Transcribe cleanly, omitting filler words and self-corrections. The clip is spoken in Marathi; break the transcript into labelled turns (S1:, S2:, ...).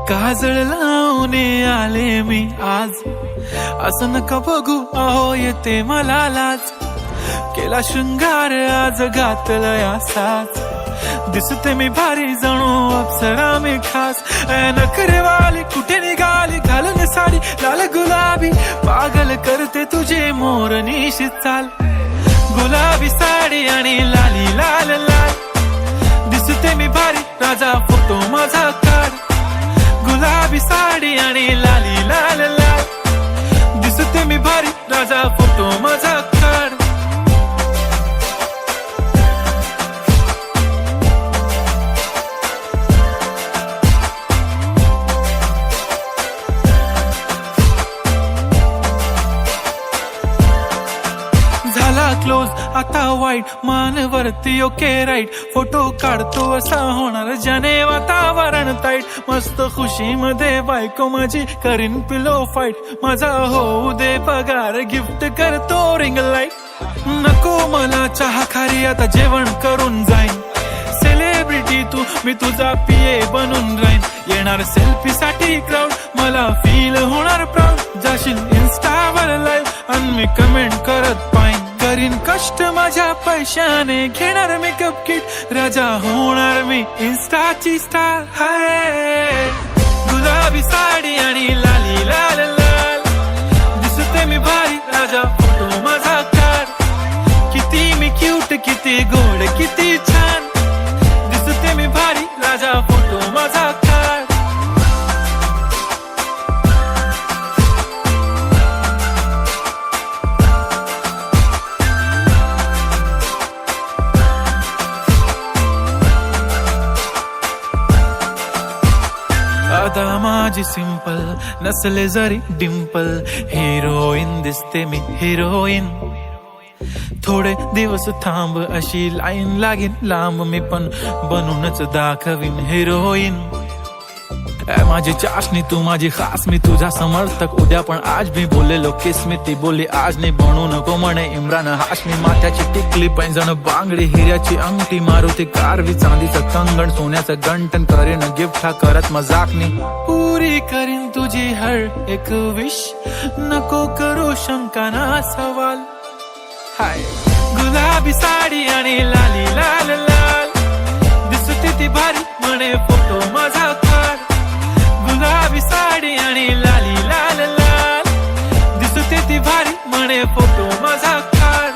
S1: काजळ लावून आले मी आज, असं नका बघू अहो येते मला लाज. केला शृंगार आज घातलं साज, दिसते मी भारी जणू अप्सरा मी खास. नखरेवाली कुठे निघाली घालून साडी लाल गुलाबी, पागल करते तुझे मोरनीशी चाल. गुलाबी साडी आणि लाली लाल लाल, दिसते मी भारी राजा फोटो माझा काढ. गुलाबी साडी आणि लाली लाल लाल, दिसते मी भारी राजा फोटो माझा काढ. झाला क्लोज आता वाईट, मानवरती ओके राईट. फोटो काढतो असा होणार ज्याने वातावरण ताईट. मस्त खुशी मध्ये बायको माझी करीन पिलो फाईट. माझा होऊ दे पगार गिफ्ट करतो रिंग लाईट. नको मला चहा खारी आता जेवण करून जाईन. सेलिब्रिटी तू मी तुझा पिये बनून राहीन. येणार सेल्फी साठी क्राऊड मला फील होणार प्राऊड. जाशील इन्स्टावर लाईव्ह आणि मी कमेंट करत पाईन. करीन कष्ट माझ्या पैशाने घेणार मेकअप किट. राजा होणार मी इन्स्टाची स्टार. हाय गुलाबी साडी आणि लाली लाल लाल, दिसते मी भारी राजा फोटो माझा काढ. किती मी क्यूट किती गोड किती छान, दिसते मी भारी राजा फोटो माझा काढ. अदा माझी सिंपल नसले जरी डिंपल, हिरोईन दिसते मी हिरोईन. थोडे दिवस थांब अशी लाईन लागेल लांब, मी पण बनूनच दाखवीन हिरोईन. माझी चाशनी तू माझी खास, मी तुझा समर्थक उद्या पण आज. मी बोललेलो किस मी ती बोलली आज नाही. बनू नको म्हणे इम्रान हाशमी. माथ्याची टिकली पैंजण बांगडी हिऱ्याची अंगठी, मारुती कारवी चांदीचं कंगण सोन्याचं गंटन. करीन गिफ्ट हा करत मजाकनी, पुरी करीन तुझी हर एक विश. नको करू शंका ना सवाल. हाय गुलाबी साडी आणि लाली लाल लाल, दिसते ती भारी म्हणे फोटो माझा काढ. गुलाबी साडी आणि लाली लाल लाल, दिसते ती भारी म्हणे फोटो माझा काढ.